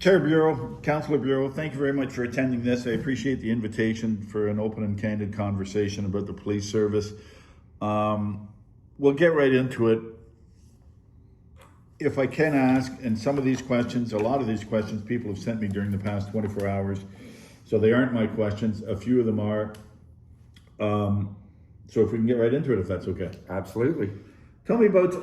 Chair Bureau, Councillor Bureau, thank you very much for attending this. I appreciate the invitation for an open and candid conversation about the police service. We'll get right into it. If I can ask, and some of these questions, a lot of these questions people have sent me during the past 24 hours, so they aren't my questions. A few of them are. So if we can get right into it, if that's okay. Absolutely. Tell me about,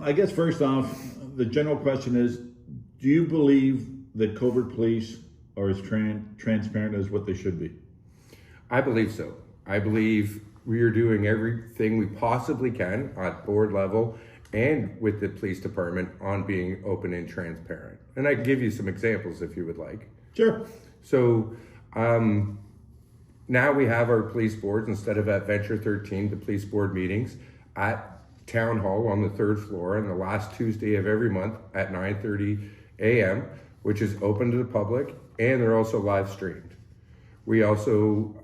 I guess first off, the general question is, do you believe that Cobourg Police are as transparent as what they should be? I believe so. I believe we are doing everything we possibly can at board level and with the police department on being open and transparent. And I can give you some examples if you would like. Sure. So now we have our police boards, instead of at Venture 13, the police board meetings at Town Hall on the 3rd floor on the last Tuesday of every month at 9:30 a.m., which is open to the public, and they're also live streamed. We also,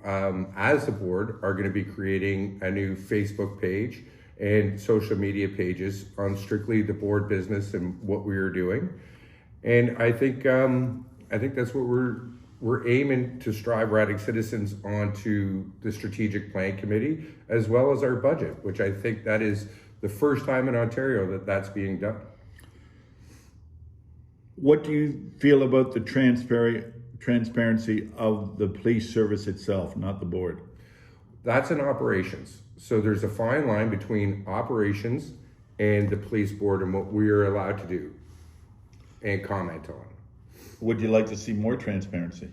as the board, are going to be creating a new Facebook page and social media pages on strictly the board business and what we are doing. And I think that's what we're aiming to strive. We're adding citizens onto the strategic plan committee as well as our budget, which I think that is the first time in Ontario that that's being done. What do you feel about the transparency of the police service itself, not the board? That's in operations. So there's a fine line between operations and the police board and what we are allowed to do and comment on. Would you like to see more transparency?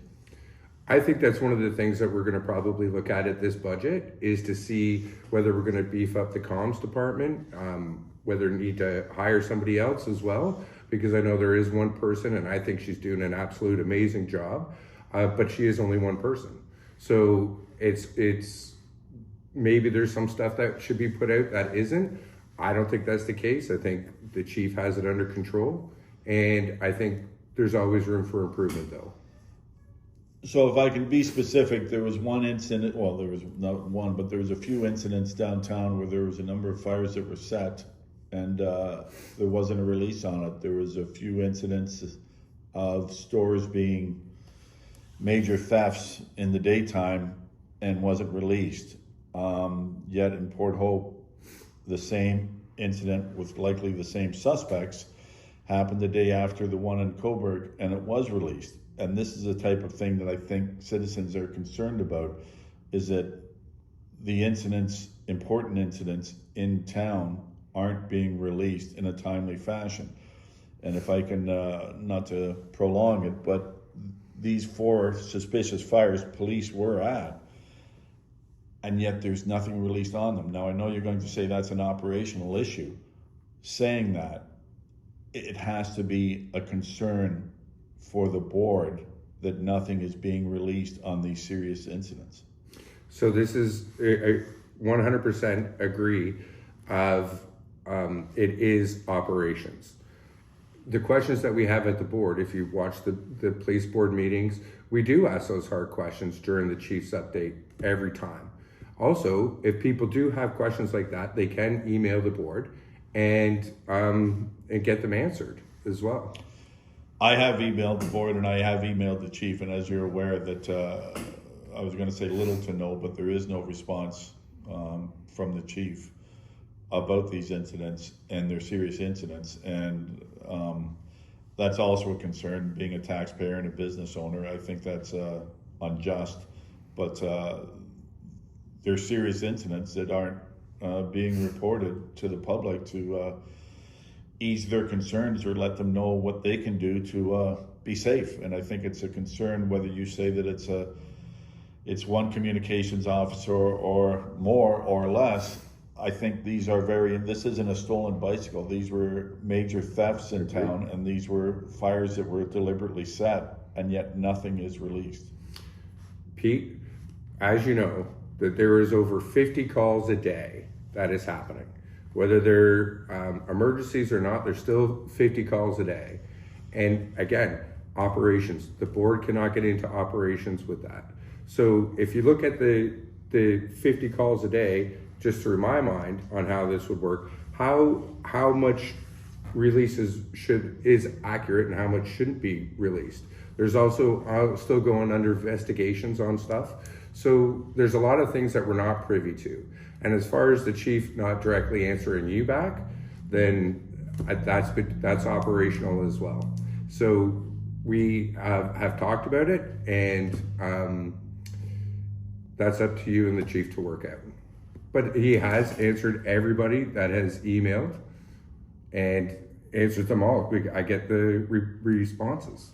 I think that's one of the things that we're going to probably look at this budget, is to see whether we're going to beef up the comms department, whether we need to hire somebody else as well, because I know there is one person and I think she's doing an absolute amazing job, but she is only one person. So it's maybe there's some stuff that should be put out that isn't. I don't think that's the case. I think the chief has it under control, and I think there's always room for improvement though. So if I can be specific, there was one incident, well, there was not one, but there was a few incidents downtown where there was a number of fires that were set and there wasn't a release on it. There was a few incidents of stores being major thefts in the daytime and wasn't released. Yet in Port Hope, the same incident with likely the same suspects happened the day after the one in Cobourg, and it was released. And this is the type of thing that I think citizens are concerned about, is that the incidents, important incidents in town, aren't being released in a timely fashion. And if I can, not to prolong it, but these 4 suspicious fires police were at, and yet there's nothing released on them. Now, I know you're going to say that's an operational issue. Saying that, it has to be a concern for the board that nothing is being released on these serious incidents. So this is a 100% agree of it is operations. The questions that we have at the board, if you watch the police board meetings, we do ask those hard questions during the chief's update every time. Also, if people do have questions like that, they can email the board and get them answered as well. I have emailed the board and I have emailed the chief, and as you're aware that I was going to say little to no, but there is no response from the chief about these incidents, and they're serious incidents, and that's also a concern. Being a taxpayer and a business owner, I think that's unjust, but there's serious incidents that aren't being reported to the public to ease their concerns or let them know what they can do to be safe. And I think it's a concern whether you say that it's one communications officer or more or less. I think this isn't a stolen bicycle. These were major thefts in town, and these were fires that were deliberately set, and yet nothing is released. Pete, as you know, that there is over 50 calls a day that is happening. Whether they're emergencies or not, there's still 50 calls a day. And again, operations, the board cannot get into operations with that. So if you look at the 50 calls a day, just through my mind on how this would work, how much releases is accurate and how much shouldn't be released. There's also still going under investigations on stuff. So there's a lot of things that we're not privy to. And as far as the chief not directly answering you back, then that's operational as well. So we have talked about it, and that's up to you and the chief to work out. But he has answered everybody that has emailed and answered them all. I get the responses.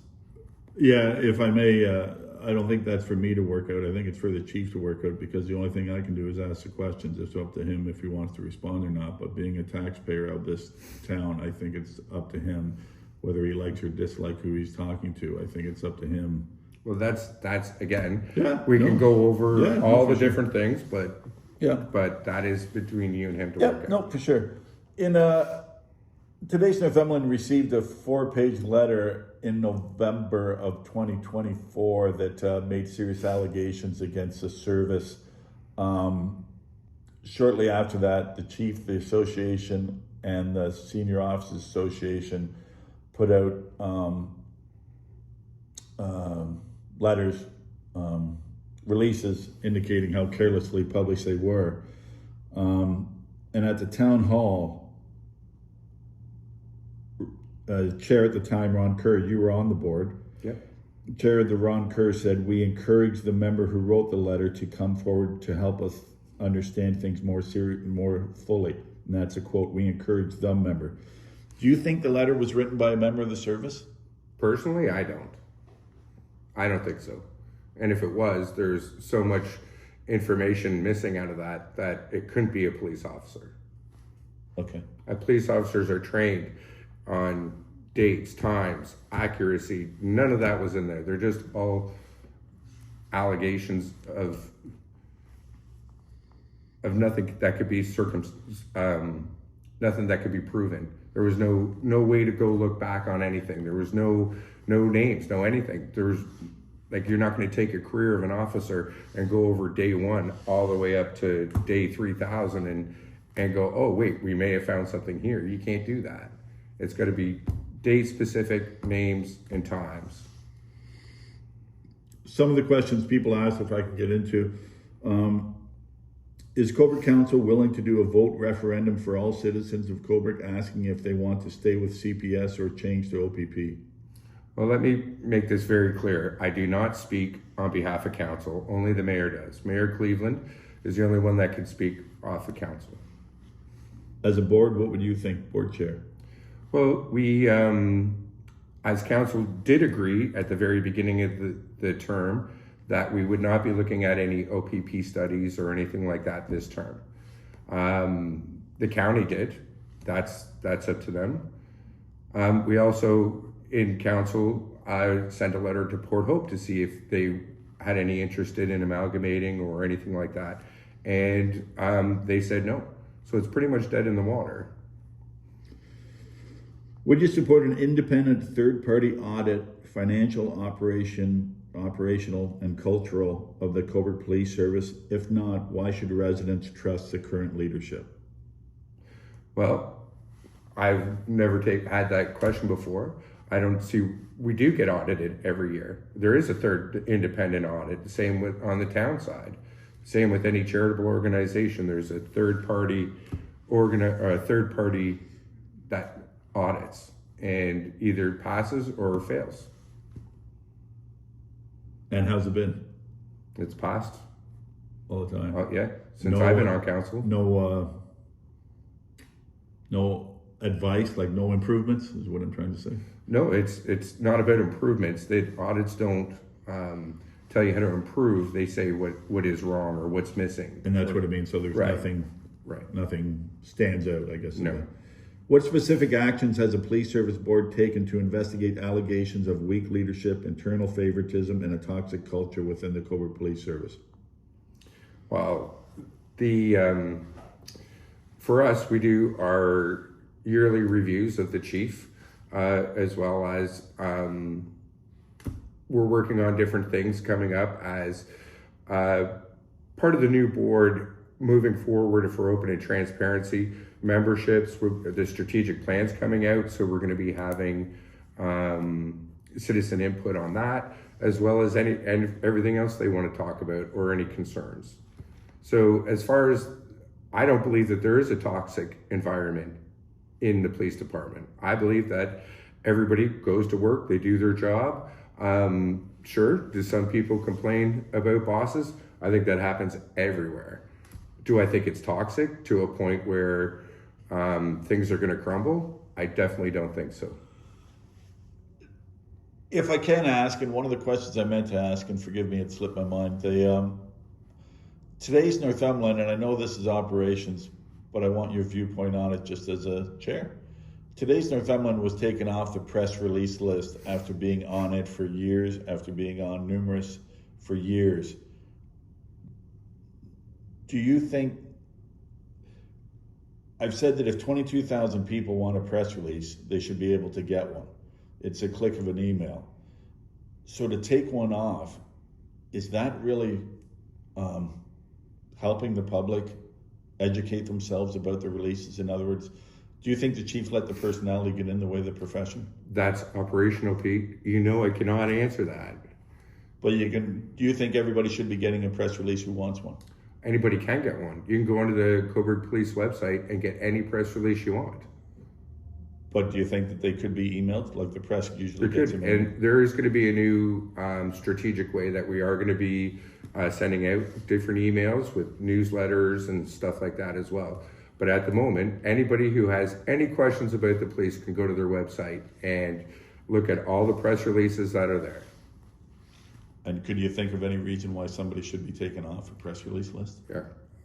Yeah, if I may, I don't think that's for me to work out. I think it's for the chief to work out, because the only thing I can do is ask the questions. It's up to him if he wants to respond or not. But being a taxpayer of this town, I think it's up to him whether he likes or dislikes who he's talking to. I think it's up to him. Well, that's again, Yeah, we can go over Yeah, all no, the for different things, but Yeah. that is between you and him to Yeah, work out. no, for sure. In today's Northumberland received a 4-page letter in November of 2024 that made serious allegations against the service. Shortly after that, the chief, the association, and the Senior Officers Association put out letters, releases indicating how carelessly published they were. And at the town hall, chair at the time, Ron Kerr, you were on the board. Yep. Chair of the Ron Kerr said, "We encourage the member who wrote the letter to come forward to help us understand things more fully." And that's a quote. "We encourage the member." Do you think the letter was written by a member of the service? Personally, I don't. I don't think so. And if it was, there's so much information missing out of that it couldn't be a police officer. Okay. Police officers are trained on dates, times, accuracy. None of that was in there. They're just all allegations of nothing that could be nothing that could be proven. There was no way to go look back on anything. There was no names, no anything. There's like, you're not going to take a career of an officer and go over day 1 all the way up to day 3,000 and go, oh wait, we may have found something here. You can't do that. It's got to be date specific, names and times. Some of the questions people asked, if I could get into, is Cobourg Council willing to do a vote referendum for all citizens of Cobourg asking if they want to stay with CPS or change to OPP? Well, let me make this very clear. I do not speak on behalf of council. Only the mayor does. Mayor Cleveland is the only one that can speak off of council. As a board, what would you think, board chair? Well, we, as council, did agree at the very beginning of the term that we would not be looking at any OPP studies or anything like that this term. The county did. That's up to them. We also, in council, sent a letter to Port Hope to see if they had any interest in amalgamating or anything like that. And they said no. So it's pretty much dead in the water. Would you support an independent third-party audit, financial, operational, and cultural of the Cobourg Police Service? If not, why should residents trust the current leadership? Well, I've never had that question before. I don't see, we do get audited every year. There is a third independent audit, same with on the town side. Same with any charitable organization. There's a third party that audits and either passes or fails. And how's it been? It's passed. All the time? Yeah, since I've been on council. No advice, like no improvements, is what I'm trying to say. No, it's not about improvements. The audits don't tell you how to improve. They say what is wrong or what's missing. And that's what it means. So there's nothing stands out, I guess. No. What specific actions has the police service board taken to investigate allegations of weak leadership, internal favoritism, and a toxic culture within the Cobourg Police Service? Well, for us, we do our yearly reviews of the chief, as well as we're working on different things coming up as part of the new board moving forward for open and transparency. memberships. The strategic plan's coming out, so we're going to be having citizen input on that, as well as everything else they want to talk about or any concerns. So as far as, I don't believe that there is a toxic environment in the police department. I believe that everybody goes to work, they do their job. Sure, do some people complain about bosses? I think that happens everywhere. Do I think it's toxic to a point where things are going to crumble? I definitely don't think so. If I can ask, and one of the questions I meant to ask, and forgive me, it slipped my mind, today's Northumberland, and I know this is operations, but I want your viewpoint on it just as a chair. Today's Northumberland was taken off the press release list after being on it for years, after being on numerous for years. Do you think, I've said that if 22,000 people want a press release, they should be able to get one. It's a click of an email. So to take one off, is that really helping the public educate themselves about the releases? In other words, do you think the chief let the personality get in the way of the profession? That's operational, Pete. You know I cannot answer that. But do you think everybody should be getting a press release who wants one? Anybody can get one. You can go onto the Cobourg Police website and get any press release you want. But do you think that they could be emailed, like the press usually There gets could, them? and there is going to be a new strategic way that we are going to be sending out different emails with newsletters and stuff like that as well. But at the moment, anybody who has any questions about the police can go to their website and look at all the press releases that are there. And could you think of any reason why somebody should be taken off a press release list? Yeah,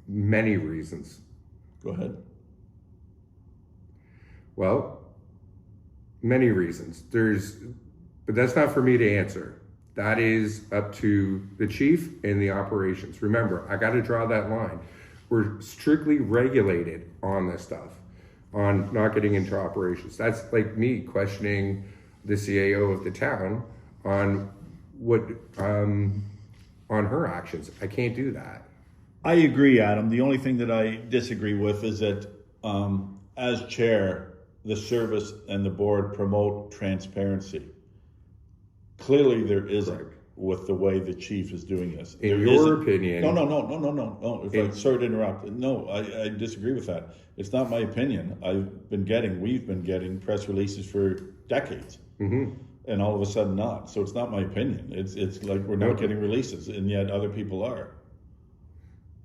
many reasons. Go ahead. Well, many reasons. But that's not for me to answer. That is up to the chief and the operations. Remember, I got to draw that line. We're strictly regulated on this stuff, on not getting into operations. That's like me questioning the CAO of the town on what on her actions. I can't do that. I agree, Adam. The only thing that I disagree with is that as chair, the service and the board promote transparency. Clearly there isn't. Correct. With the way the chief is doing this. In your opinion. No. Sorry to interrupt. No, I disagree with that. It's not my opinion. We've been getting press releases for decades. Mm-hmm. And all of a sudden not. So it's not my opinion. It's like we're not getting releases, and yet other people are.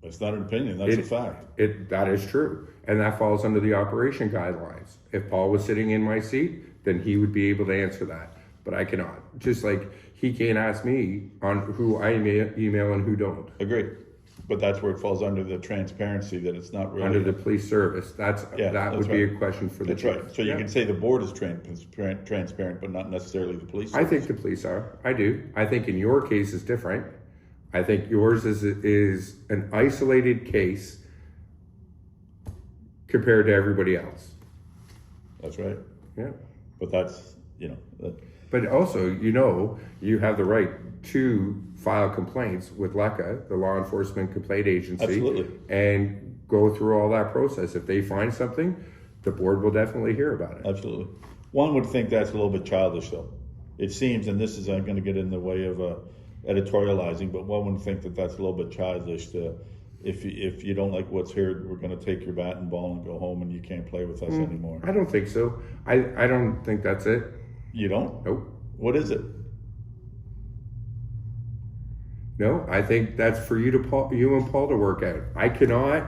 It's not an opinion, that's a fact. That is true. And that falls under the operation guidelines. If Paul was sitting in my seat, then he would be able to answer that. But I cannot. Just like he can't ask me on who I email and who don't. Agreed. But that's where it falls under the transparency, that it's not really... Under the police service. That would be a question for the chief. That's right. So you can say the board is transparent, but not necessarily the police service. I think the police are. I do. I think in your case is different. I think yours is an isolated case compared to everybody else. That's right. Yeah. But that's, But also, you have the right to file complaints with LECA, the Law Enforcement Complaint Agency. Absolutely. And go through all that process. If they find something, the board will definitely hear about it. Absolutely. One would think that's a little bit childish, though. It seems, and this is going to get in the way of editorializing, but one would think that that's a little bit childish to, if you don't like what's here, we're going to take your bat and ball and go home and you can't play with us anymore. I don't think so. I don't think that's it. You don't? Nope. What is it? No, I think that's for you and Paul to work out. I cannot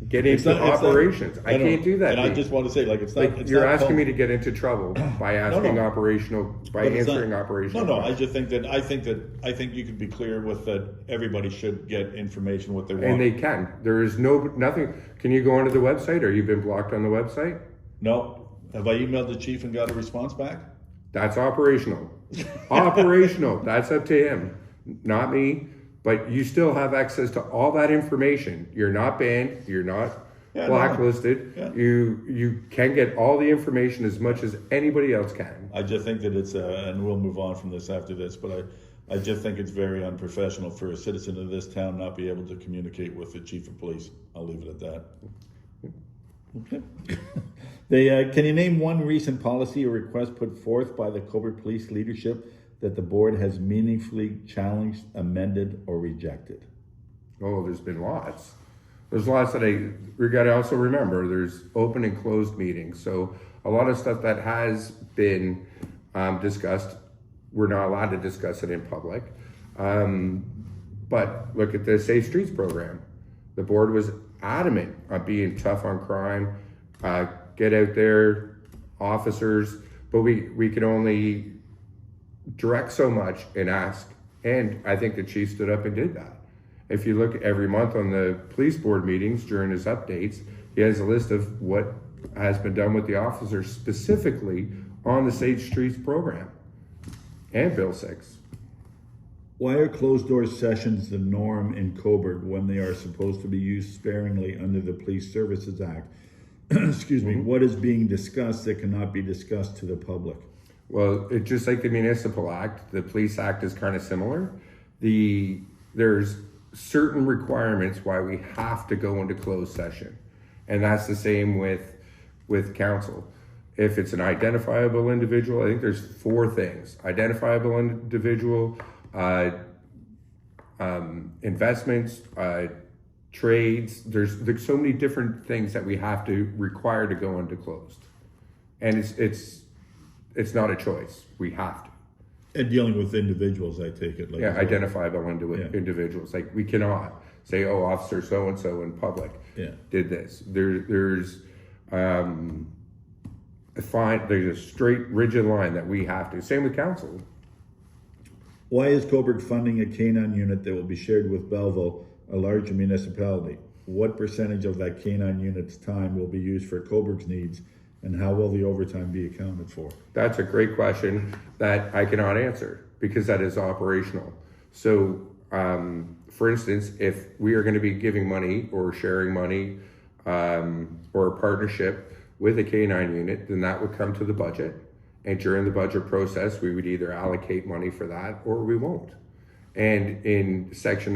get into operations. I can't do that. And I just want to say, it's not. It's you're not asking me to get into trouble by asking answering operational. No. I just think that I think you could be clear with that. Everybody should get information what they want, and they can. There is nothing. Can you go onto the website? Or you've been blocked on the website? No. Have I emailed the chief and got a response back? That's operational. Operational. That's up to him, not me. But you still have access to all that information. You're not banned. You're not blacklisted. No. Yeah. You can get all the information as much as anybody else can. I just think that it's and we'll move on from this after this, but I just think it's very unprofessional for a citizen of this town not be able to communicate with the chief of police. I'll leave it at that. Okay. Can you name one recent policy or request put forth by the Cobourg Police leadership that the board has meaningfully challenged, amended, or rejected? Oh, there's been lots. There's lots that we got to also remember. There's open and closed meetings. So a lot of stuff that has been discussed, we're not allowed to discuss it in public. But look at the Safe Streets program. The board was adamant on being tough on crime, get out there, officers, but we can only direct so much and ask. And I think the chief stood up and did that. If you look every month on the police board meetings during his updates, he has a list of what has been done with the officers specifically on the Safe Streets program and Bill 6. Why are closed-door sessions the norm in Cobourg when they are supposed to be used sparingly under the Police Services Act? Excuse me. What is being discussed that cannot be discussed to the public? Well, it's just like the Municipal Act. The Police Act is kind of similar. There's certain requirements why we have to go into closed session, and that's the same with council. If it's an identifiable individual, I think there's 4 things: identifiable individual, investments, trades. There's so many different things that we have to require to go into closed, and it's not a choice. We have to. And dealing with individuals, I take it. Like Identifiable individuals. Like we cannot say, "Oh, officer so and so in public did this." There's there's a straight, rigid line that we have to. Same with council. Why is Cobourg funding a canine unit that will be shared with Belleville, a larger municipality? What percentage of that canine unit's time will be used for Cobourg's needs, and how will the overtime be accounted for? That's a great question that I cannot answer because that is operational. So, for instance, if we are going to be giving money or sharing money or a partnership with a canine unit, then that would come to the budget. And during the budget process, we would either allocate money for that or we won't. And in Section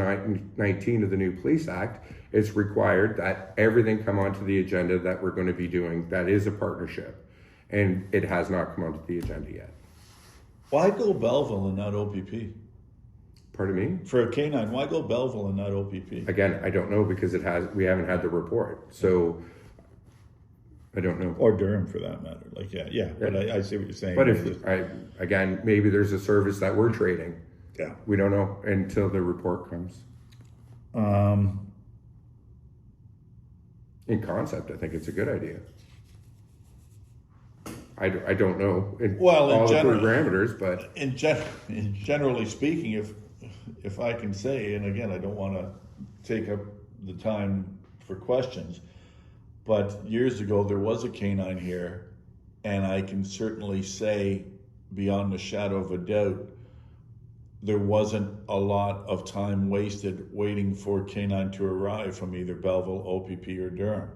19 of the new Police Act, it's required that everything come onto the agenda that we're going to be doing that is a partnership. And it has not come onto the agenda yet. Why go Belleville and not OPP? Pardon me? For a canine, why go Belleville and not OPP? Again, I don't know because we haven't had the report. So I don't know. Or Durham for that matter. But I see what you're saying. But again, maybe there's a service that we're trading. Yeah. We don't know until the report comes. In concept, I think it's a good idea. I don't know all the parameters, but generally speaking, if I can say, and again, I don't want to take up the time for questions, but years ago there was a canine here, and I can certainly say, beyond the shadow of a doubt, there wasn't a lot of time wasted waiting for canine to arrive from either Belleville, OPP, or Durham.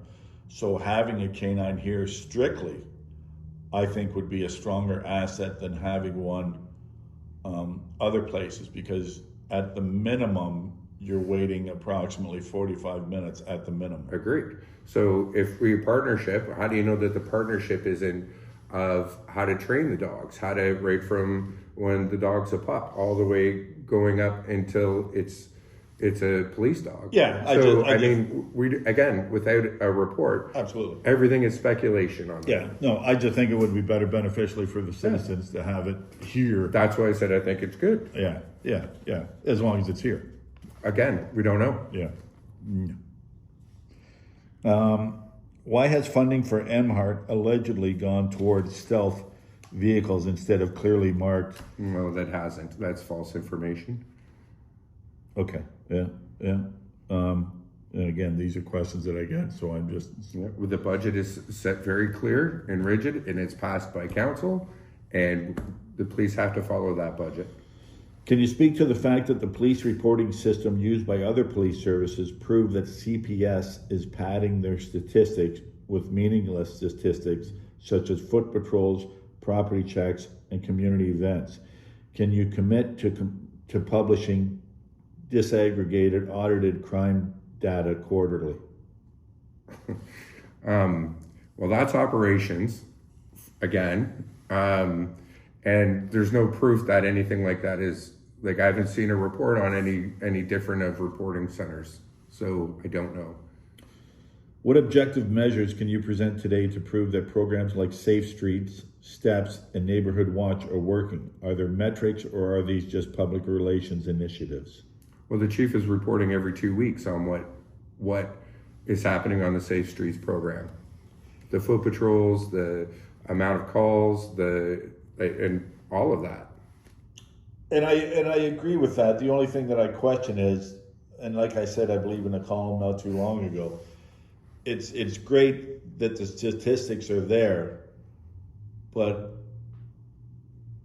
So having a canine here strictly, I think, would be a stronger asset than having one other places, because at the minimum, you're waiting approximately 45 minutes at the minimum. Agreed. So if we partnership, how do you know that the partnership isn't of how to train the dogs, how to right from when the dog's a pup all the way going up until it's a police dog? Yeah. We again, without a report, absolutely, everything is speculation on that. Yeah. No, I just think it would be better beneficially for the citizens to have it here. That's why I said I think it's good. Yeah. As long as it's here. Again, we don't know. Yeah. Why has funding for MHART allegedly gone towards stealth vehicles instead of clearly marked? No, that hasn't. That's false information. Okay. Yeah. And again, these are questions that I get, so I'm just... Yeah. The budget is set very clear and rigid, and it's passed by council, and the police have to follow that budget. Can you speak to the fact that the police reporting system used by other police services prove that CPS is padding their statistics with meaningless statistics such as foot patrols, property checks, and community events? Can you commit to publishing disaggregated, audited crime data quarterly? Well, that's operations again. And there's no proof that anything like that is, like, I haven't seen a report on any different of reporting centers. So I don't know. What objective measures can you present today to prove that programs like Safe Streets, Steps, and Neighborhood Watch are working? Are there metrics, or are these just public relations initiatives? Well, the chief is reporting every 2 weeks on what is happening on the Safe Streets program. The foot patrols, the amount of calls, and all of that. And I agree with that. The only thing that I question is, and like I said, I believe in a column not too long ago, it's great that the statistics are there, but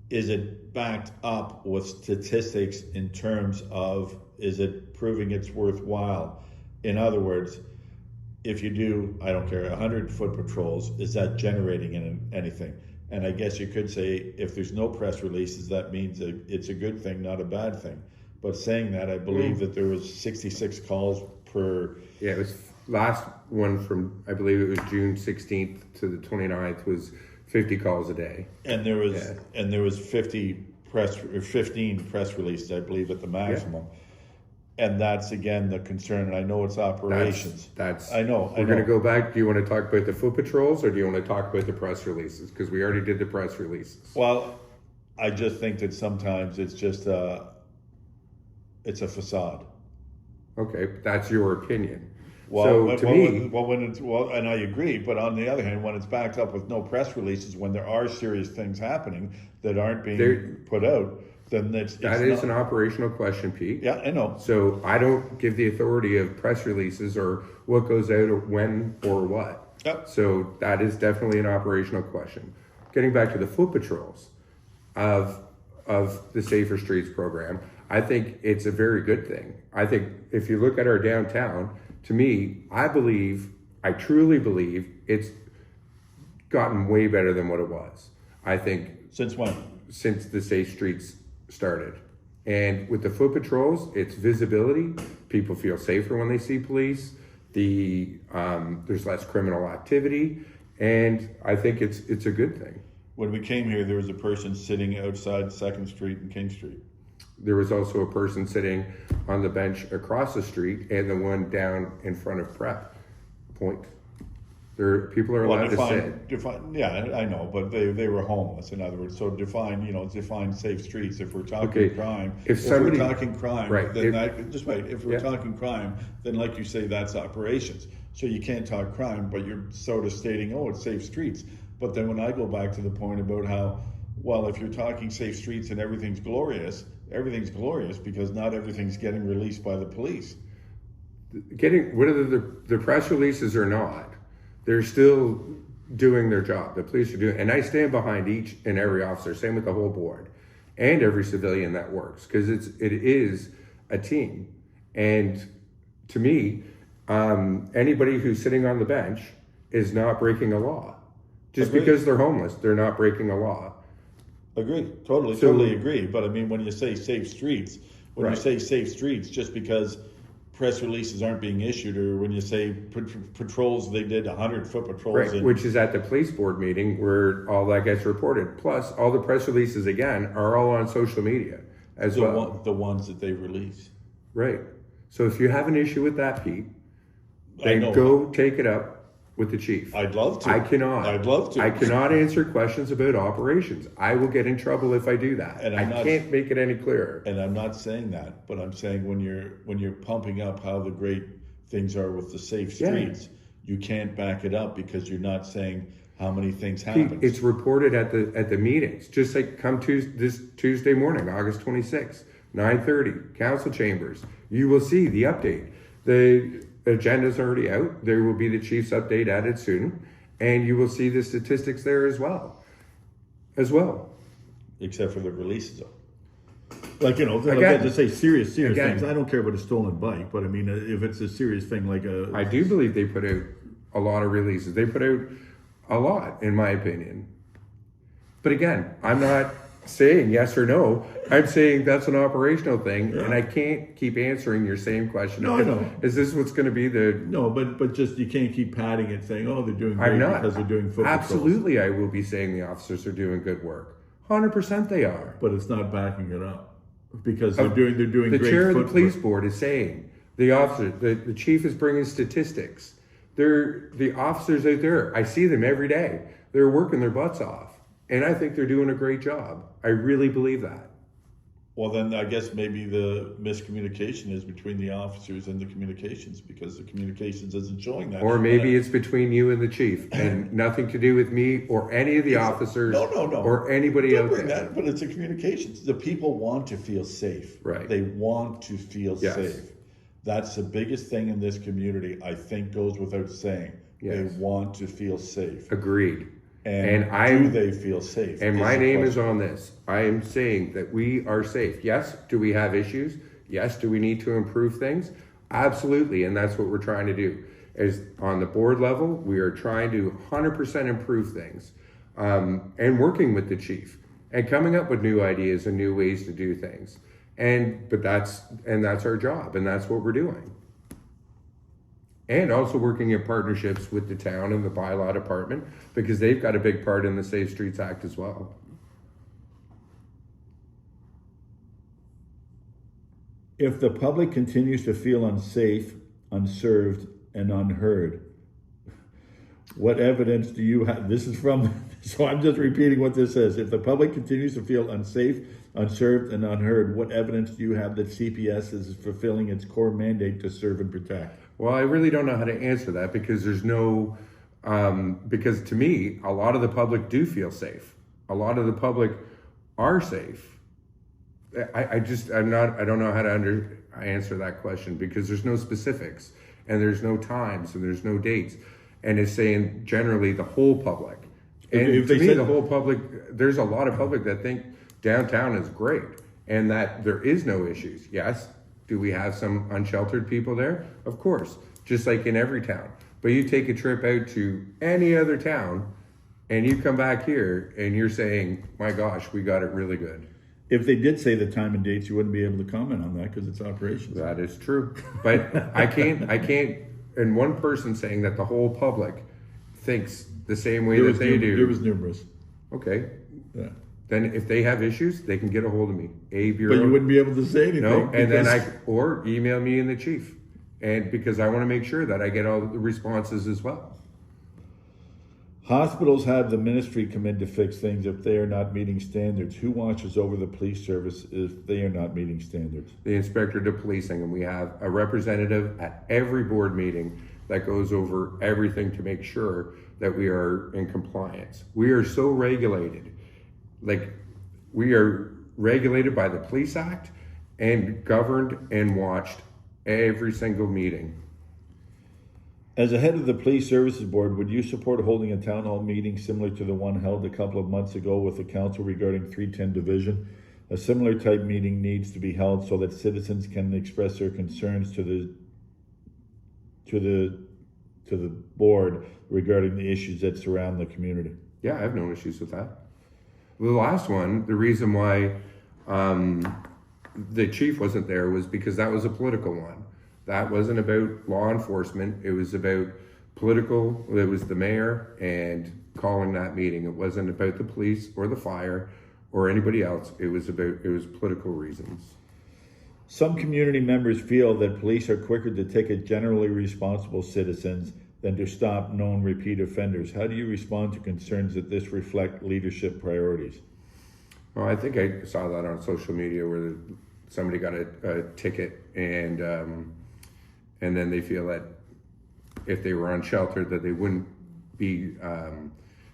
is it backed up with statistics in terms of, is it proving it's worthwhile? In other words, if you do, I don't care, 100 foot patrols, is that generating anything? And I guess you could say, if there's no press releases, that means that it's a good thing, not a bad thing. But saying that, I believe that there was 66 calls per... Yeah, it was last one from, I believe it was June 16th to the 29th was 50 calls a day. And there was 15 press releases, I believe, at the maximum. Yeah. And that's, again, the concern. And I know it's operations. I know. We're going to go back. Do you want to talk about the foot patrols, or do you want to talk about the press releases? Because we already did the press releases. Well, I just think that sometimes it's just it's a facade. Okay, but that's your opinion. Well, and I agree. But on the other hand, when it's backed up with no press releases, when there are serious things happening that aren't being put out, then that is an operational question, Pete. Yeah, I know. So I don't give the authority of press releases or what goes out or when or what. Yep. So that is definitely an operational question. Getting back to the foot patrols of the Safer Streets program, I think it's a very good thing. I think if you look at our downtown, to me, I truly believe it's gotten way better than what it was. I think. Since when? Since the Safe Streets started. And with the foot patrols, it's visibility. People feel safer when they see police. There's less criminal activity. And I think it's a good thing. When we came here, there was a person sitting outside 2nd Street and King Street. There was also a person sitting on the bench across the street and the one down in front of Prep Point. People are allowed to sit. Yeah, I know, but they were homeless, in other words. So define Safe Streets. If we're talking crime, if we're talking crime, right, then if we're talking crime, then like you say, that's operations. So you can't talk crime, but you're sort of stating, it's Safe Streets. But then when I go back to the point about how, well, if you're talking Safe Streets and everything's glorious because not everything's getting released by the police. Whether the press releases or not, they're still doing their job. The police are doing, and I stand behind each and every officer, same with the whole board, and every civilian that works, because it is a team. And to me, anybody who's sitting on the bench is not breaking a law. Just because they're homeless, they're not breaking a law. Agree, totally agree. But I mean, when you say Safe Streets, you say Safe Streets, just because press releases aren't being issued, or when you say patrols, they did 100 foot patrols. Right, which is at the police board meeting where all that gets reported. Plus, all the press releases, again, are all on social media as well. The ones that they release. Right. So if you have an issue with that, Pete, then go take it up with the chief. I'd love to. I cannot. I'd love to. I cannot answer questions about operations. I will get in trouble if I do that. And I can't make it any clearer. And I'm not saying that, but I'm saying when you're pumping up how the great things are with the Safe Streets, you can't back it up because you're not saying how many things happen. It's reported at the meetings. Just like this Tuesday morning, August 26th, 9:30, council chambers. You will see the update. The agenda's already out. There will be the chief's update added soon, and you will see the statistics there as well. Except for the releases, though. Again, to say serious things. I don't care about a stolen bike, but I mean, if it's a serious thing like I do believe they put out a lot of releases. They put out a lot, in my opinion. But again, I'm not saying yes or no. I'm saying that's an operational thing, and I can't keep answering your same question. No, I know. Is this what's going to be the? No, but just you can't keep patting it, saying, "Oh, they're doing great I'm not because they're doing foot absolutely. I will be saying the officers are doing good work. 100% they are. patrols." But it's not backing it up because they're doing The great chair of the foot police board is saying the officer, the chief is bringing statistics. They're the officers out there. I see them every day. They're working their butts off. And I think they're doing a great job. I really believe that. Well, then I guess maybe the miscommunication is between the officers and the communications because the communications isn't showing that. Or maybe it's between you and the chief and nothing to do with me or any of the officers No. or anybody Don't out bring there. that, but it's a communications. The people want to feel safe. Right. They want to feel Yes. safe. That's the biggest thing in this community, I think goes without saying. Yes. They want to feel safe. Agreed. And do they feel safe? And my name is on this. I am saying that we are safe. Yes, do we have issues? Yes, do we need to improve things? Absolutely, and that's what we're trying to do. As on the board level, we are trying to 100% improve things, and working with the chief and coming up with new ideas and new ways to do things. But that's our job, and that's what we're doing. And also working in partnerships with the town and the bylaw department because they've got a big part in the Safe Streets Act as well. If the public continues to feel unsafe, unserved, and unheard, what evidence do you have? This is from, so I'm just repeating what this says. If the public continues to feel unsafe, unserved, and unheard, what evidence do you have that CPS is fulfilling its core mandate to serve and protect? Well, I really don't know how to answer that because there's no, because to me, a lot of the public do feel safe. A lot of the public are safe. I don't know how to answer that question because there's no specifics and there's no times and there's no dates. And it's saying generally the whole public. And if to me, the whole public, there's a lot of public that think downtown is great and that there is no issues. Yes. Do we have some unsheltered people there? Of course, just like in every town. But you take a trip out to any other town and you come back here and you're saying, my gosh, we got it really good. If they did say the time and dates, you wouldn't be able to comment on that because it's operations. That is true. But I can't, and one person saying that the whole public thinks the same way that they do. There was numerous. Okay. Yeah. Then if they have issues, they can get a hold of me. But you wouldn't be able to say anything. No, and then or email me and the chief. And because I want to make sure that I get all the responses as well. Hospitals have the ministry come in to fix things if they are not meeting standards. Who watches over the police service if they are not meeting standards? The inspector to policing, and we have a representative at every board meeting that goes over everything to make sure that we are in compliance. We are so regulated. Like, we are regulated by the Police Act and governed and watched every single meeting. As a head of the Police Services Board, would you support holding a town hall meeting similar to the one held a couple of months ago with the council regarding 310 division? A similar type meeting needs to be held so that citizens can express their concerns to the board regarding the issues that surround the community. Yeah, I have no issues with that. The last one, the reason why the chief wasn't there was because that was a political one. That wasn't about law enforcement. It was about political. It was the mayor and calling that meeting. It wasn't about the police or the fire or anybody else. It was political reasons. Some community members feel that police are quicker to ticket generally responsible citizens than to stop known repeat offenders. How do you respond to concerns that this reflect leadership priorities? Well, I think I saw that on social media where somebody got a ticket and then they feel that if they were unsheltered that they wouldn't be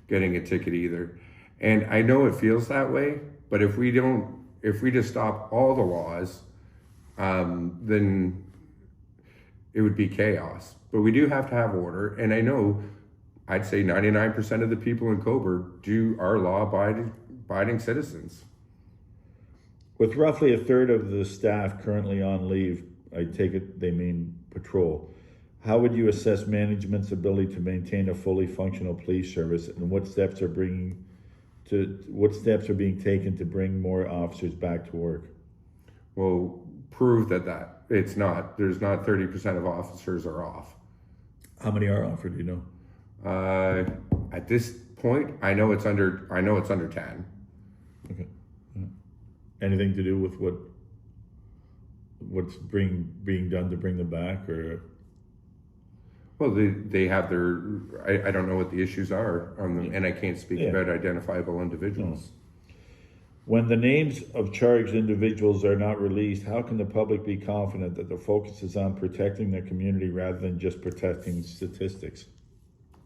getting a ticket either. And I know it feels that way, but if we just stop all the laws, then it would be chaos. But we do have to have order. And I know, I'd say 99% of the people in Cobourg are law-abiding citizens. With roughly a third of the staff currently on leave, I take it they mean patrol. How would you assess management's ability to maintain a fully functional police service, and what steps are being what steps are being taken to bring more officers back to work? Well, prove that it's not. There's not 30% of officers are off. How many are offered? Do you know? At this point, I know it's under 10. Okay. Anything to do with what's being done to bring them back, or? Well, they have their. I don't know what the issues are on them, and I can't speak about identifiable individuals. When the names of charged individuals are not released, how can the public be confident that the focus is on protecting their community rather than just protecting statistics?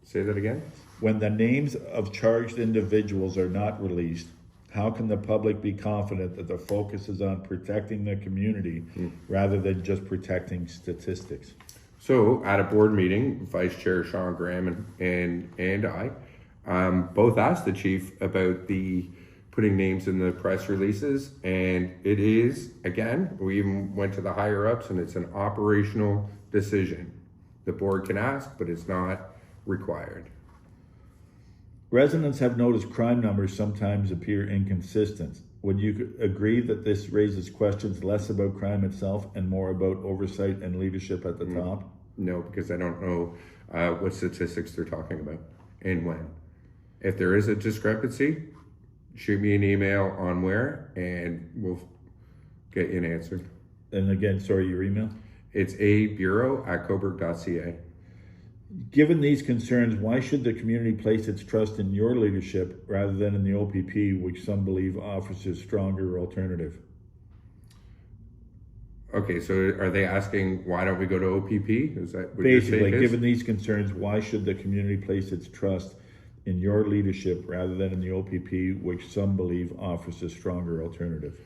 Say that again? When the names of charged individuals are not released, how can the public be confident that the focus is on protecting the community rather than just protecting statistics? So at a board meeting, Vice Chair Sean Graham and I both asked the chief about the putting names in the press releases, and it is, again, we even went to the higher ups, and it's an operational decision. The board can ask, but it's not required. Residents have noticed crime numbers sometimes appear inconsistent. Would you agree that this raises questions less about crime itself and more about oversight and leadership at the top? No, because I don't know what statistics they're talking about and when. If there is a discrepancy, shoot me an email on where, and we'll get you an answer. And again, sorry, your email? It's abureau@cobourg.ca. Given these concerns, why should the community place its trust in your leadership rather than in the OPP, which some believe offers a stronger alternative? Okay, so are they asking why don't we go to OPP? Is that what basically, you're given these concerns, why should the community place its trust in your leadership rather than in the OPP, which some believe offers a stronger alternative?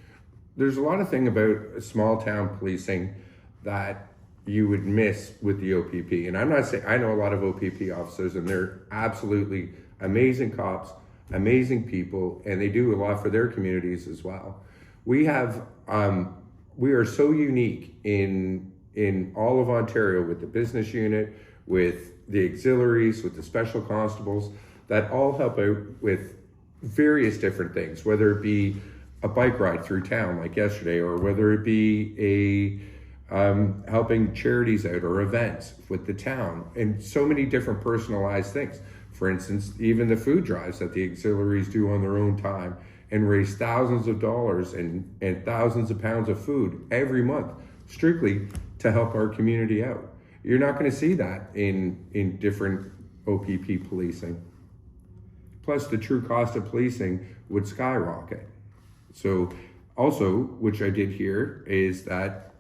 There's a lot of thing about small town policing that you would miss with the OPP. And I'm not saying, I know a lot of OPP officers, and they're absolutely amazing cops, amazing people, and they do a lot for their communities as well. We have, we are so unique in all of Ontario with the business unit, with the auxiliaries, with the special constables, that all help out with various different things, whether it be a bike ride through town like yesterday, or whether it be helping charities out or events with the town, and so many different personalized things. For instance, even the food drives that the auxiliaries do on their own time and raise thousands of dollars and thousands of pounds of food every month, strictly to help our community out. You're not going to see that in different OPP policing. Plus, the true cost of policing would skyrocket. So also, which I did hear, is that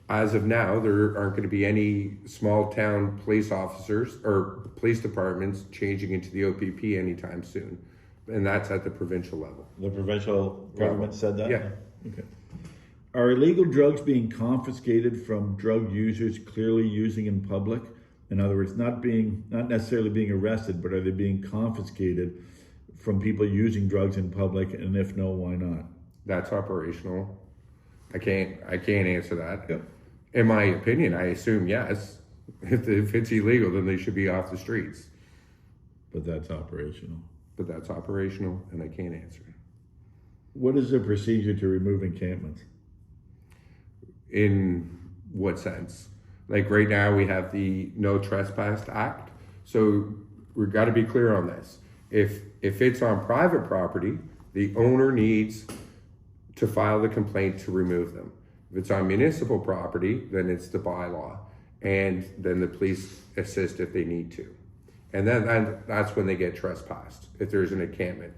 as of now, there aren't going to be any small town police officers or police departments changing into the OPP anytime soon. And that's at the provincial level. The provincial government said that? Yeah. Okay. Are illegal drugs being confiscated from drug users clearly using in public? In other words, not necessarily being arrested, but are they being confiscated from people using drugs in public? And if no, why not? That's operational. I can't answer that. Yep. In my opinion, I assume yes. If it's illegal, then they should be off the streets. But that's operational. But that's operational, and I can't answer. What is the procedure to remove encampments? In what sense? Like right now, we have the No Trespass Act. So we've got to be clear on this. If it's on private property, the owner needs to file the complaint to remove them. If it's on municipal property, then it's the bylaw, and then the police assist if they need to. And then that's when they get trespassed, if there's an encampment.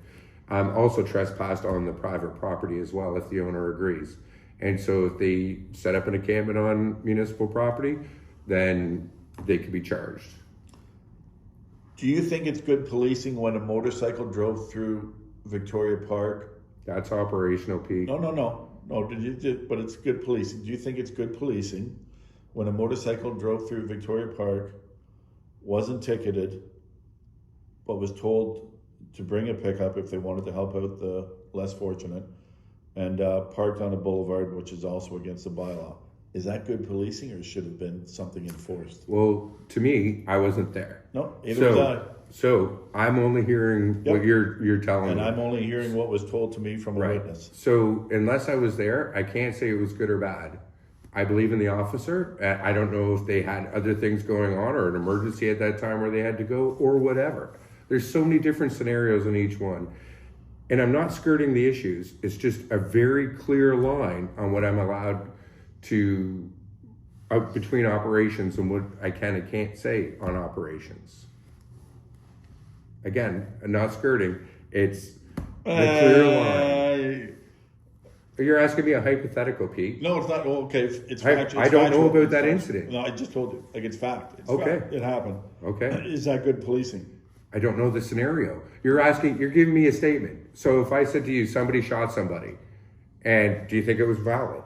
Also trespassed on the private property as well, if the owner agrees. And so if they set up an encampment on municipal property, then they could be charged. Do you think it's good policing when a motorcycle drove through Victoria Park? That's operational, Pete. No. But it's good policing. Do you think it's good policing when a motorcycle drove through Victoria Park, wasn't ticketed, but was told to bring a pickup if they wanted to help out the less fortunate, and parked on a boulevard, which is also against the bylaw? Is that good policing, or should have been something enforced? Well, to me, I wasn't there. No, either was I. So I'm only hearing what you're telling And me. I'm only hearing what was told to me from a Right. witness. So unless I was there, I can't say it was good or bad. I believe in the officer. I don't know if they had other things going on or an emergency at that time where they had to go or whatever. There's so many different scenarios in each one. And I'm not skirting the issues. It's just a very clear line on what I'm allowed to, between operations and what I can and can't say on operations. Again, I'm not skirting. It's the clear line. You're asking me a hypothetical, Pete. No, it's not. Okay, it's fact. fact. I don't know factual. about that incident. No, I just told you. Like, it's fact. It's Okay. fact. It happened. Okay. Is that good policing? I don't know the scenario. You're giving me a statement. So if I said to you, somebody shot somebody, and do you think it was valid?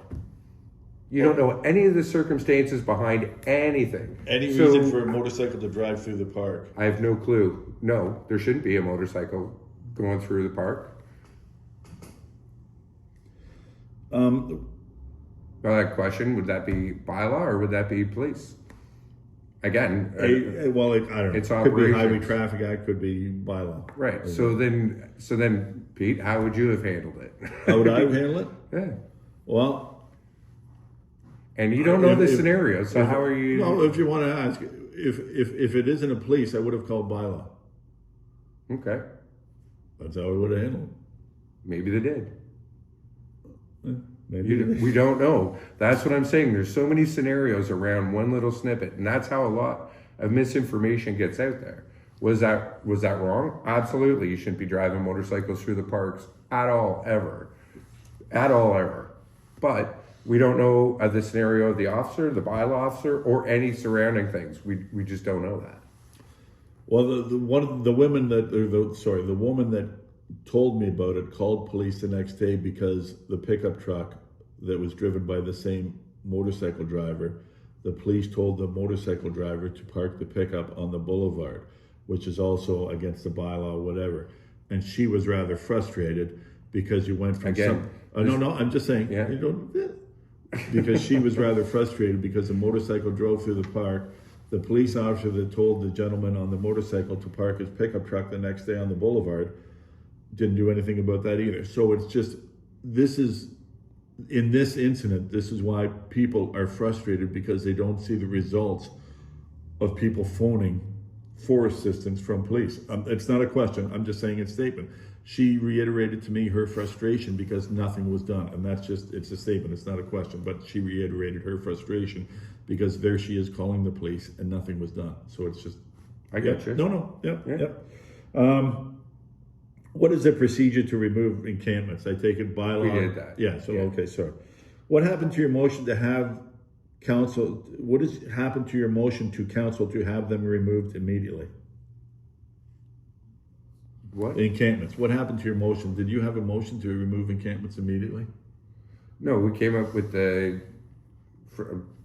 You don't know any of the circumstances behind anything. Any reason for a motorcycle to drive through the park? I have no clue. No, there shouldn't be a motorcycle going through the park. Now that question, would that be bylaw or would that be police? Again, I don't know. It's could be Highway operations. Traffic Act, could be bylaw. Right. So then, Pete, how would you have handled it? How would I handle it? Yeah. Well, And you don't know the if- scenario, so how are you? No, if you want to ask, if it isn't a police, I would have called bylaw. Okay. That's how I would have handled Maybe they did. it. Maybe. We don't know. That's what I'm saying. There's so many scenarios around one little snippet, and that's how a lot of misinformation gets out there. Was that wrong? Absolutely. You shouldn't be driving motorcycles through the parks at all, ever. At all, ever. But we don't know the scenario of the officer, the bylaw officer, or any surrounding things. We just don't know that. Well, the woman that told me about it called police the next day because the pickup truck that was driven by the same motorcycle driver, the police told the motorcycle driver to park the pickup on the boulevard, which is also against the bylaw, whatever. And she was rather frustrated because you went from I'm just saying. Yeah. Because she was rather frustrated because the motorcycle drove through the park. The police officer that told the gentleman on the motorcycle to park his pickup truck the next day on the boulevard didn't do anything about that either. So it's just, in this incident, this is why people are frustrated because they don't see the results of people phoning for assistance from police. It's not a question, I'm just saying it's a statement. She reiterated to me her frustration because nothing was done. And it's a statement, it's not a question, but she reiterated her frustration because there she is calling the police and nothing was done. So it's just, I get you. Yep. What is the procedure to remove encampments? I take it bylaw. We did that. Yeah, okay, sorry. What happened to your motion to have council, what has happened to your motion to council to have them removed immediately? What? Encampments. What happened to your motion? Did you have a motion to remove encampments immediately? No, we came up with I'm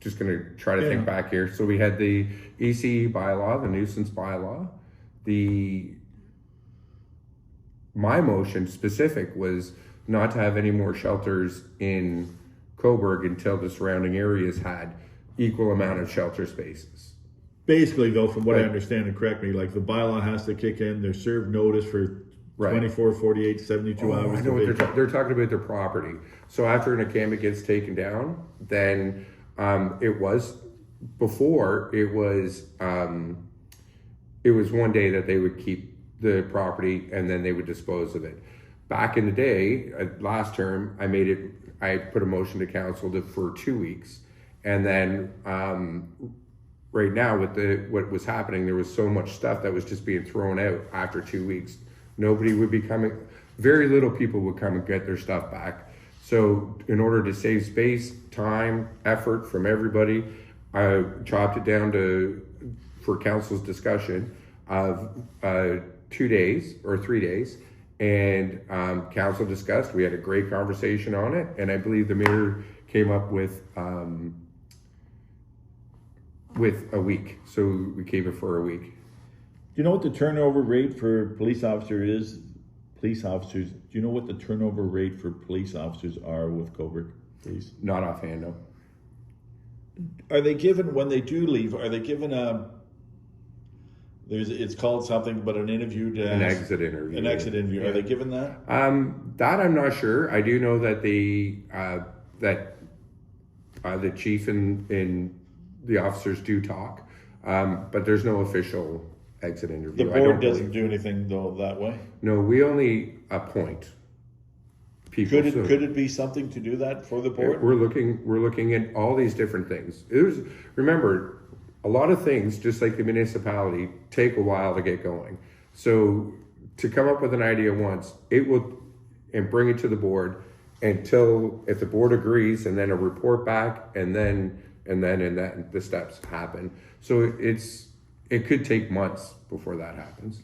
just going to try to think back here. So we had the ECE bylaw, the nuisance bylaw. My motion specific was not to have any more shelters in Cobourg until the surrounding areas had equal amount of shelter spaces. Basically, though, from what I understand, and correct me, like the bylaw has to kick in, they're served notice for 24, 48, 72 hours. I know what they're talking about their property. So after an encampment gets taken down, then it was one day that they would keep the property and then they would dispose of it. Back in the day, last term, I put a motion to council for 2 weeks. And then right now with what was happening, there was so much stuff that was just being thrown out after 2 weeks. Nobody would be coming, very little people would come and get their stuff back. So in order to save space, time, effort from everybody, I chopped it down for council's discussion of 2 days or 3 days, and council discussed. We had a great conversation on it, and I believe the mayor came up with a week. So we gave it for a week. Do you know what the turnover rate for police officer is? Police officers. Do you know what the turnover rate for police officers are with Cobourg Police? Not offhand, no. Are they given, when they do leave, are they given It's called something, but an interview to An ask- exit interview. An exit interview. Yeah. Are they given that? That I'm not sure. I do know that the chief and the officers do talk, but there's no official exit interview. The I don't board doesn't believe. do anything though that way. No, we only appoint people. Could it be something to do that for the board? We're looking at all these different things. Remember, a lot of things, just like the municipality, take a while to get going. So to come up with an idea once, and bring it to the board until if the board agrees, and then a report back, and then the steps happen. So it could take months before that happens.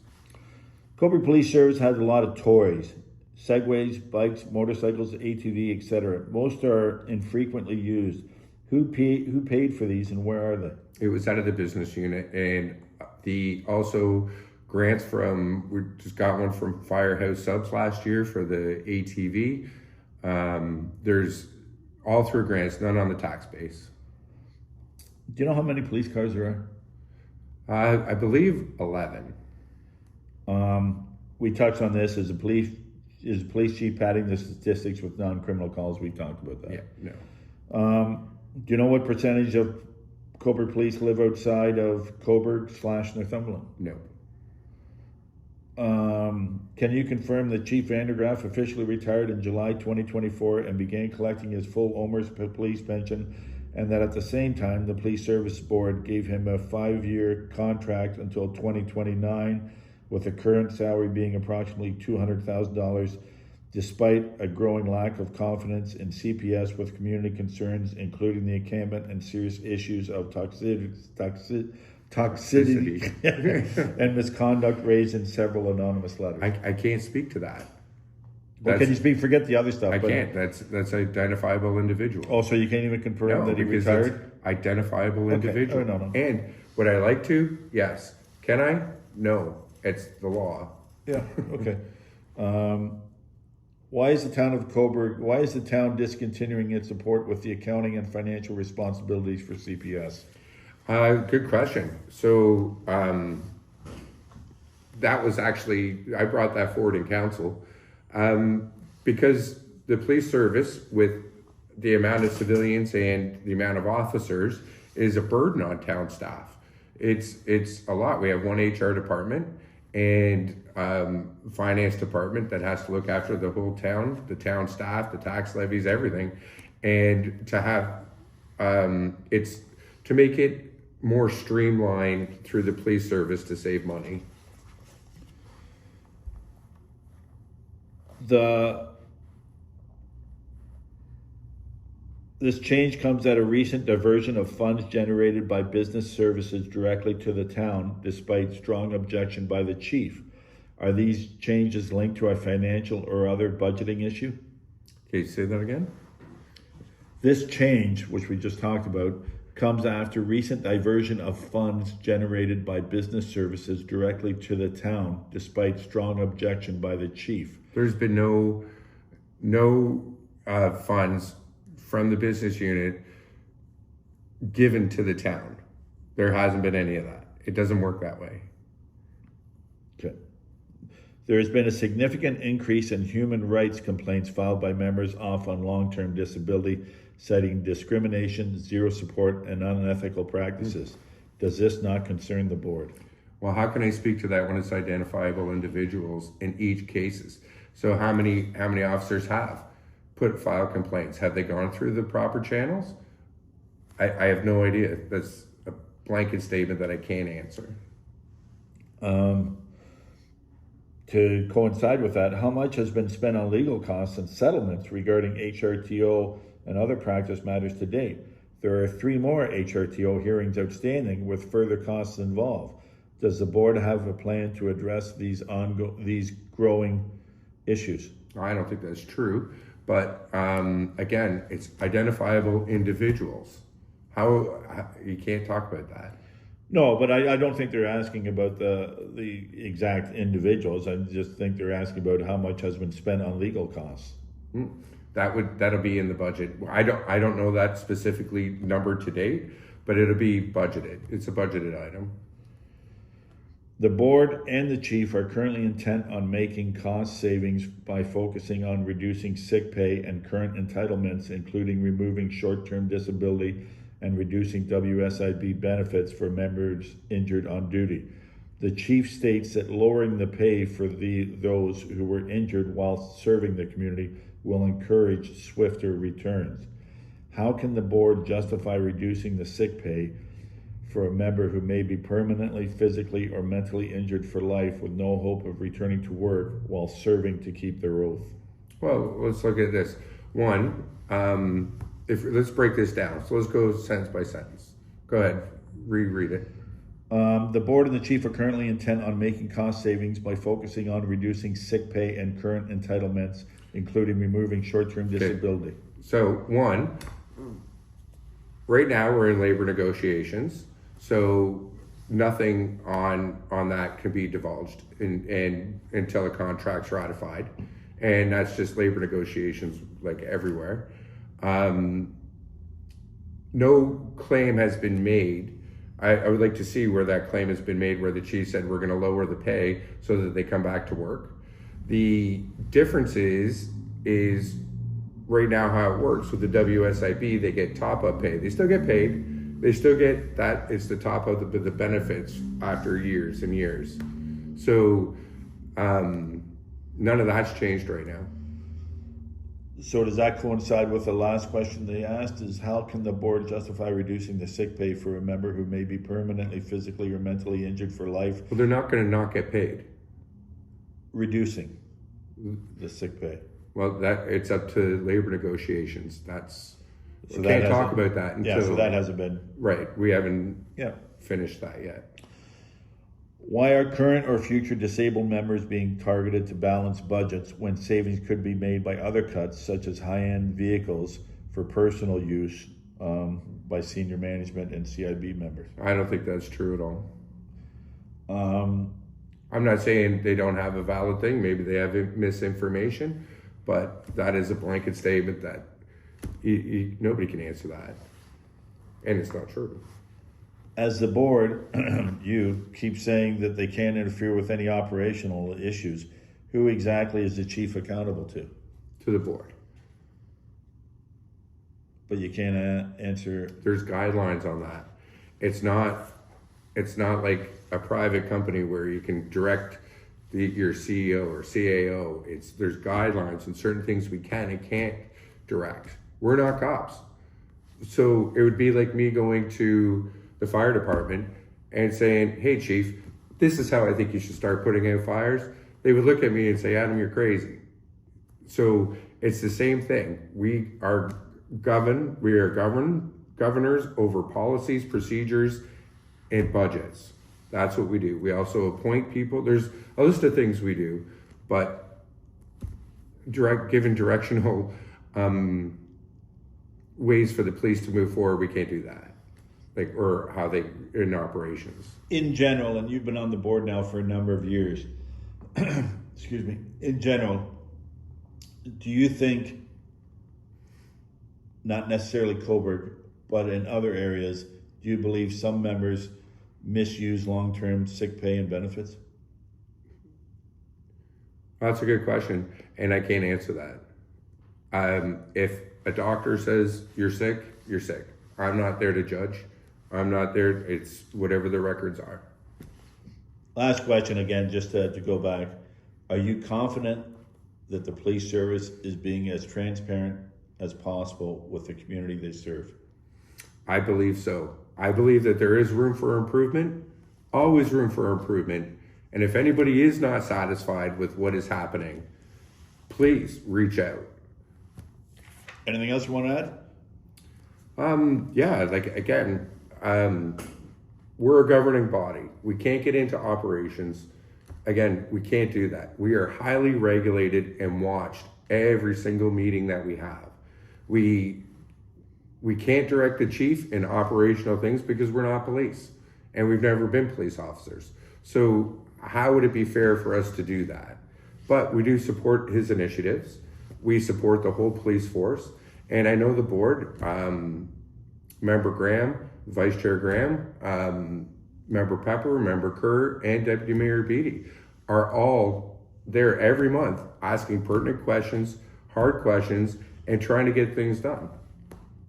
Cobourg Police Service has a lot of toys, segways, bikes, motorcycles, ATV, etc. Most are infrequently used. Who paid for these and where are they? It was out of the business unit, and also grants we just got one from Firehouse Subs last year for the ATV. There's all through grants, none on the tax base. Do you know how many police cars there I believe 11. are? We touched on this. Is the police chief padding the statistics with non-criminal calls? We talked about that. Yeah, no. Do you know what percentage of Cobourg police live outside of Cobourg/Northumberland? No. Can you confirm that Chief Vandergraff officially retired in July 2024 and began collecting his full OMERS police pension, and that at the same time the Police Service Board gave him a 5-year contract until 2029, with the current salary being approximately $200,000, despite a growing lack of confidence in CPS with community concerns, including the encampment and serious issues of toxicity and misconduct raised in several anonymous letters? I can't speak to that. Well, can you speak? Forget the other stuff. I can't. That's identifiable individual. Oh, so you can't even confirm that he because retired? it's identifiable individual. Oh, no. And would I like to? Yes. Can I? No. It's the law. Yeah. Okay. Why is the town discontinuing its support with the accounting and financial responsibilities for CPS? Good question. So that was actually, I brought that forward in council because the police service, with the amount of civilians and the amount of officers, is a burden on town staff. It's a lot. We have one HR department and finance department that has to look after the whole town, the town staff, the tax levies, everything. And to have, it's to make it more streamlined through the police service to save money. This change comes at a recent diversion of funds generated by business services directly to the town, despite strong objection by the chief. Are these changes linked to a financial or other budgeting issue? Okay, say that again? This change, which we just talked about, comes after recent diversion of funds generated by business services directly to the town, despite strong objection by the chief. There's been no funds from the business unit given to the town. There hasn't been any of that. It doesn't work that way. Okay. There has been a significant increase in human rights complaints filed by members off on long-term disability, citing discrimination, zero support, and unethical practices. Does this not concern the board? Well, how can I speak to that when it's identifiable individuals in each cases? So how many officers have filed complaints? Have they gone through the proper channels? I have no idea. That's a blanket statement that I can't answer. To coincide with that, how much has been spent on legal costs and settlements regarding HRTO and other practice matters to date? There are 3 more HRTO hearings outstanding with further costs involved. Does the board have a plan to address these growing issues? I don't think that's true, but again, it's identifiable individuals. How you can't talk about that. No, but I don't think they're asking about the exact individuals. I just think they're asking about how much has been spent on legal costs. That'll be in the budget. I don't know that specifically number to date, but it'll be budgeted. It's a budgeted item. The board and the chief are currently intent on making cost savings by focusing on reducing sick pay and current entitlements, including removing short-term disability and reducing WSIB benefits for members injured on duty. The chief states that lowering the pay for those who were injured while serving the community will encourage swifter returns. How can the board justify reducing the sick pay for a member who may be permanently, physically, or mentally injured for life with no hope of returning to work while serving to keep their oath? Well, let's look at this. One, let's break this down. So let's go sentence by sentence. Go ahead, reread it. The board and the chief are currently intent on making cost savings by focusing on reducing sick pay and current entitlements, including removing short-term disability. So one, right now we're in labor negotiations, so nothing on that can be divulged until a contract's ratified, and that's just labor negotiations like everywhere. No claim has been made. I would like to see where that claim has been made, where the chief said we're going to lower the pay so that they come back to work. The difference is right now how it works with the WSIB, they get top-up pay. They still get paid. They still get that. It's the top of the benefits after years and years. So none of that's changed right now. So does that coincide with the last question they asked, is how can the board justify reducing the sick pay for a member who may be permanently, physically, or mentally injured for life? Well, they're not going to not get paid. Reducing the sick pay. Well, it's up to labor negotiations. So we can't talk about that until... Yeah, so that hasn't been... Right, we haven't finished that yet. Why are current or future disabled members being targeted to balance budgets when savings could be made by other cuts, such as high-end vehicles for personal use by senior management and CIB members? I don't think that's true at all. I'm not saying they don't have a valid thing. Maybe they have misinformation, but that is a blanket statement that nobody can answer that. And it's not true. As the board, you keep saying that they can't interfere with any operational issues. Who exactly is the chief accountable to? To the board. But you can't answer. There's guidelines on that. It's not like a private company where you can direct your CEO or CAO. There's guidelines and certain things we can and can't direct. We're not cops. So it would be like me going to the fire department and saying, hey chief, this is how I think you should start putting out fires. They would look at me and say, Adam, you're crazy. So it's the same thing. We are governors over policies, procedures, and budgets. That's what we do. We also appoint people. There's a list of things we do, but given directional ways for the police to move forward, we can't do that. Or how they in operations. In general, and you've been on the board now for a number of years, excuse me, in general, do you think, not necessarily Cobourg, but in other areas, do you believe some members misuse long-term sick pay and benefits? That's a good question, and I can't answer that. If a doctor says you're sick, you're sick. I'm not there to judge. I'm not there. It's whatever the records are. Last question again, just to go back. Are you confident that the police service is being as transparent as possible with the community they serve? I believe so. I believe that there is room for improvement, always room for improvement. And if anybody is not satisfied with what is happening, please reach out. Anything else you want to add? We're a governing body. We can't get into operations. Again, we can't do that. We are highly regulated and watched every single meeting that we have. We can't direct the chief in operational things because we're not police and we've never been police officers. So how would it be fair for us to do that? But we do support his initiatives. We support the whole police force. And I know the board, Member Graham, Vice Chair Graham, Member Pepper, Member Kerr, and Deputy Mayor Beatty are all there every month asking pertinent questions, hard questions, and trying to get things done.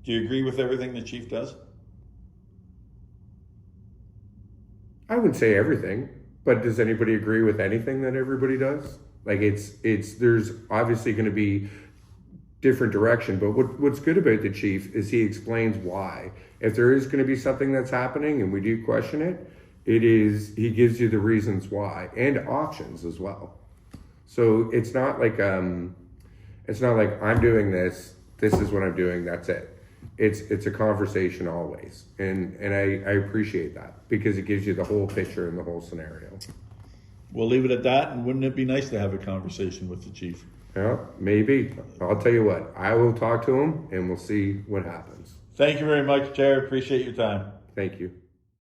Do you agree with everything the chief does? I would say everything, but does anybody agree with anything that everybody does? Like there's obviously going to be different direction, but what's good about the chief is he explains why. If there is going to be something that's happening and we do question it, he gives you the reasons why and options as well. So it's not like I'm doing this is what I'm doing, that's it. It's a conversation always, and I appreciate that because it gives you the whole picture and the whole scenario. We'll leave it at that, and wouldn't it be nice to have a conversation with the chief? Yeah, maybe. I'll tell you what, I will talk to him and we'll see what happens. Thank you very much, Jared. Appreciate your time. Thank you.